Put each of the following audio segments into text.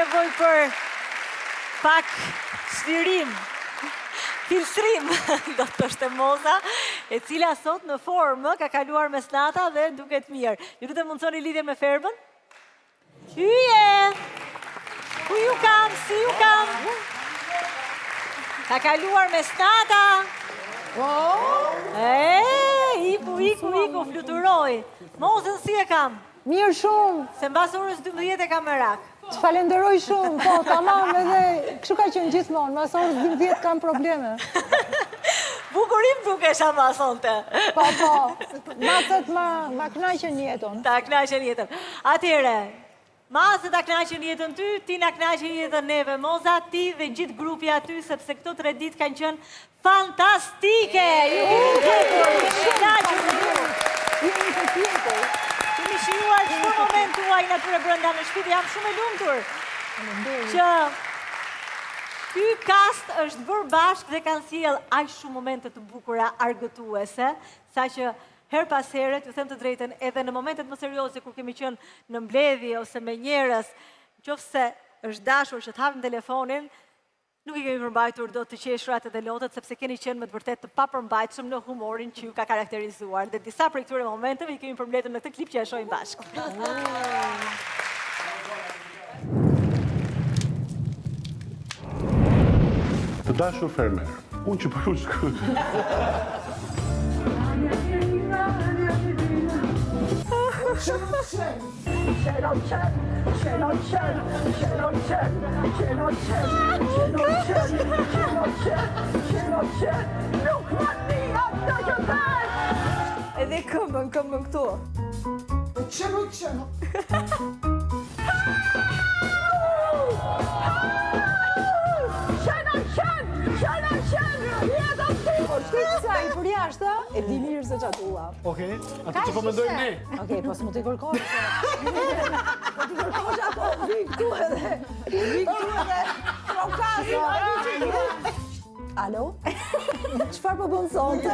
nevojë për pak shlirim, filtrim, do të thoshte Moza, e cila sot në formë ka kaluar mesnata dhe duket mirë. Ju lutem mundsoni lidhjen me Ferbën. Hyje! Ku ju kam, si ju kam? Ka kaluar mesnata. Iku, fluturoj. Mozën si e kam? Mirë shumë. Se mbas orës 12 e kam merak. Të falenderoj shumë, po, tamam edhe, kështu ka qenë gjithmonë, mbas orës 12 kam probleme. Bukurim dukesha ma sonte. Po, macet ma knaqen jetën. Ta knaqen jetën. Atëhere, Masë ta knaqen jetën ty, ti na knaqen jetën neve, Moza, ti dhe gjithë grupi aty, sepse këto 3 ditë kanë qenë fantastike! Kemi shijuar çdo moment tuaj natyre brenda në shtëpi, jam shumë e lumtur që ky kast është bërë bashkë dhe kanë sjell aq shumë momente të bukura argëtuese, saqë her pas here, ju them të drejtën, edhe në momentet më serioze kur kemi qenë në mbledhje ose me njerëz, nëse është dashur që të hapim telefonin, nuk i kemi përmbajtur dot të qeshrat edhe lotët, sepse keni qenë me të vërtet të papërmbajtshëm në humorin që ju ka karakterizuar. Dhe disa prej këtyre momenteve i kemi përmbledhur në këtë klip që e shohim bashkë. Të dashur fermer, unë që përru shkru. Edhe këmbën këtu. I për jashtë, e di mirë se qatë ua. Okej, atë që po mendojmë ne. Okej, po s'mu t'i kërkosh. Po t'i kërkosh ato, vik tu edhe trokazë. Alo? Çfarë po bën sonte?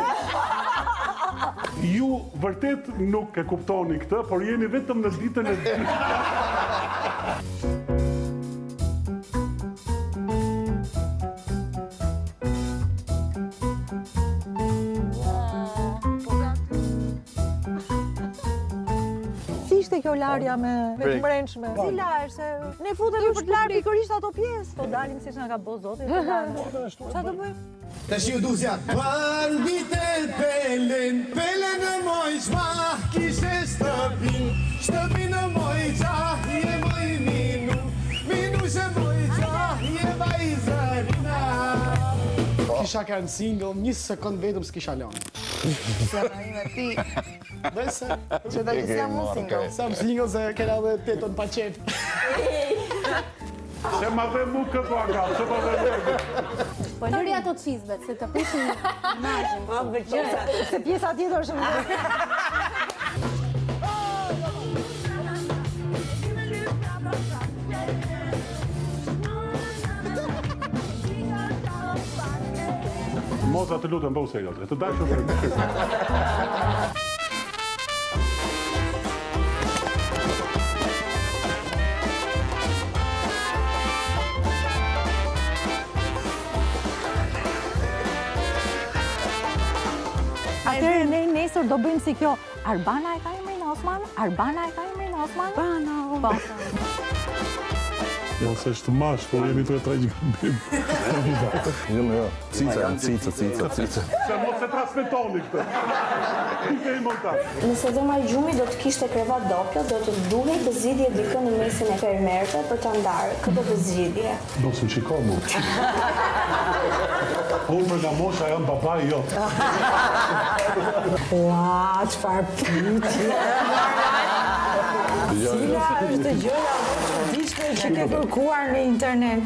Ju vërtet nuk e kuptoni këtë, por jeni vetëm në ditën e dytë. Kjo larja me të mrenshme. Si larë, se ne futemi për të larë pikërisht ato pjesë. Po dalim si që nga ka bo zotit. Qa të bëjmë? Të shiu duzja. Barbite pelen në moj qma, kishe shtëpin në moj qahje moj minu që moj qahje vajzërina. Kisha kanë single, 1 sekund vetëm s'kisha lanë. Se në ime ti, Bese, që da kisja mu single. sam single se kena dhe teton pa qep. Se ma dhe mu këtu aga, se ma dhe mu. Po lëri ato të fizve, se të prishin imazhin. Se pjesa tjetër është më. Moza, të lutem, bëu serioze. Të dashur fermer. Atëherë ne nesër do bëjmë si kjo. Arbana e ka emrin Osman? Arbana e ka emrin Osman? Arbana. Po. Jo, se është mash, por jemi të e tragjikëmbim. Jo, cica. Se mos se transmetoni këtë. Kike i montaj. Nëse dhoma i gjumi do të kishte krevat doppio, do të duhej bezidje dikën në mesin e fermerëve për të ndarë këtë bezidje. Do së qiko mu. Unë nga mosha jam babai jo. Ua, çfarë pyetje. Cila është gjëra më e çuditshme që ke kërkuar në internet?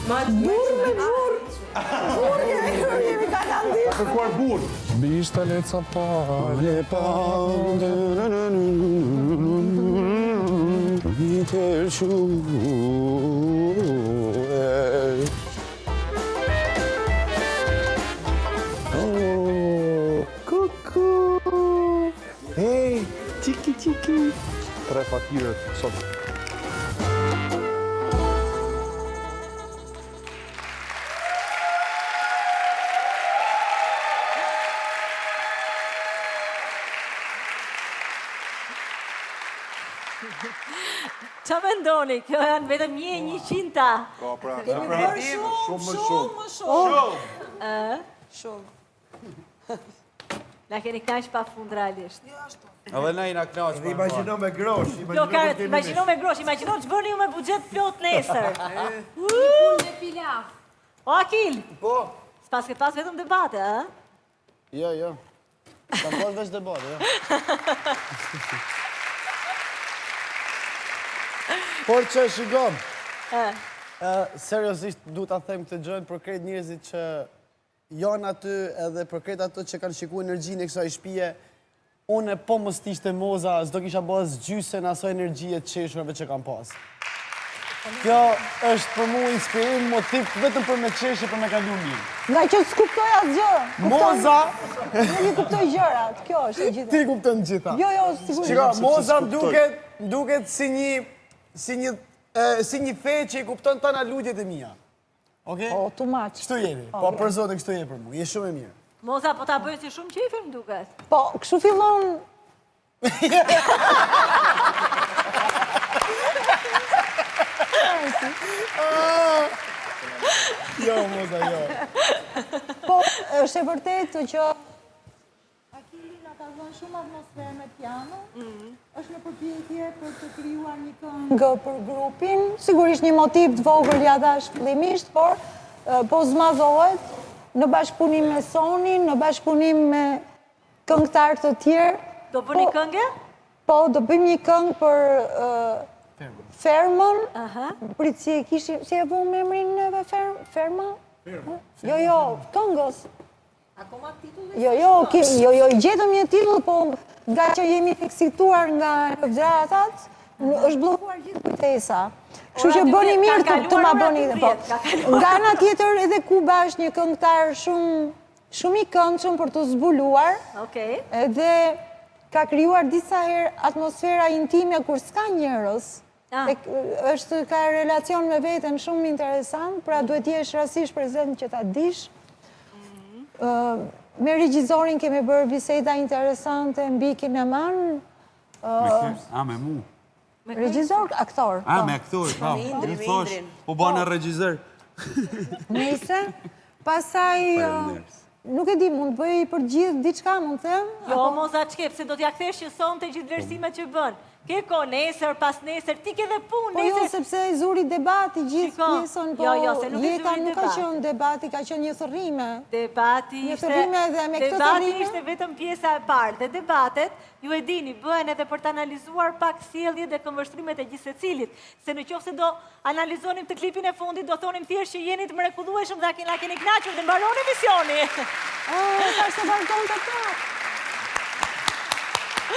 Burr me burr. Burr jemi kalandis. Ka kërkuar burr. Bishta leca pale Viter Kuku. Hey, qiki. 3 fakirët sot. Qa me ndoni? Kjo janë vetëm 100-ta. Kemi bërë shumë. Shumë. Na keni knaq pa fund realisht. Edhe na i na knaq. Imagjino me grosh. Jo, Karet, imagjino me grosh, imagjino që bërni ju me buxhet plot nesër. Punë me pilaf. O, Akil! Po. S'pas ke pas vetëm debate, a? Jo. Kam pas veç debate, jo. Por që shikon, seriosisht du ta them këtë gjën për krejt njerëzit që janë aty edhe për krejt ato që kanë shikuar energjinë e kësaj shtëpie, unë po mos t'ishte moza, s'do kisha bërë gjysën asoj energjie të qeshurave që kam pas. Kjo është për mu inspirim, motiv vetëm për me qeshje, për me kalu mirë. Nga që s'kuptoj asgjë. Moza! Nuk i kuptoj gjërat, kjo është e gjitha. Ti kupton gjitha. Jo, sigurisht. Shiko, moza duket si një fe që i kupton tana lutjet e mia. Okej? O, too much. Kështu jeni. Po për zotin kështu je për mu. Je shumë e mirë. Moza, po ta bëjnë si shumë qefi më duket. Po, kështu fillon... Jo, moza, jo. Po, është e vërtetë që... Akili nga ka dhënë shumë atmosferë me piano, është në përpjekje për të krijuar një këngë për grupin, sigurisht një motiv të vogël ja dash fillimisht, por po zmadhohet në bashkëpunim me Sonin, në bashkëpunim me këngëtar të tjerë. Do bëni këngë? Po, do bëjmë një këngë për Fermën. Prit, si e kishim, si e vëmë emrin neve Ferma? Jo, këngës. Akoma titulli? Jo, i gjetëm një titull, po nga që jemi fiksituar nga lëvdratat, është blokuar gjithë kujtesa. Kështu që bëni mirë të ma bëni dhe po. Nga ana tjetër edhe Kuba është një këngëtar shumë i këndshëm për të zbuluar. Edhe ka krijuar disa herë atmosfera intime kur s'ka njerëz. Është ka relacion me veten shumë interesant, pra duhet jesh rastësisht prezent që ta dish. Me regjizorin kemi bërë biseda interesante mbi kineman. Me mu? Regjizor, aktor. Me aktor, po. Ju thosh, po bëna regjizor. Nëse, pasaj, nuk e di, mund të bëj për gjithë diçka, mund të them? Jo, moza qkep, se do t'ja kthesh që son të gjithë vlerësimet që bën. Ke ko nesër, pas nesër, ti ke dhe punë. Po jo, sepse zuri debati gjithë pjesën, po jeta nuk ka qenë debati, ka qenë një thërrime. Debati ishte vetëm pjesa e parë. Dhe debatet, ju e dini, bëhen edhe për të analizuar pak sjelljet dhe këmbvështrimet e gjithë secilit. Se në qoftë se do analizonim të klipin e fundit, do thonim thjesht që jeni të mrekullueshëm dhe la keni kënaqur dhe mbaroni misioni. Ka se vazhdon të tak.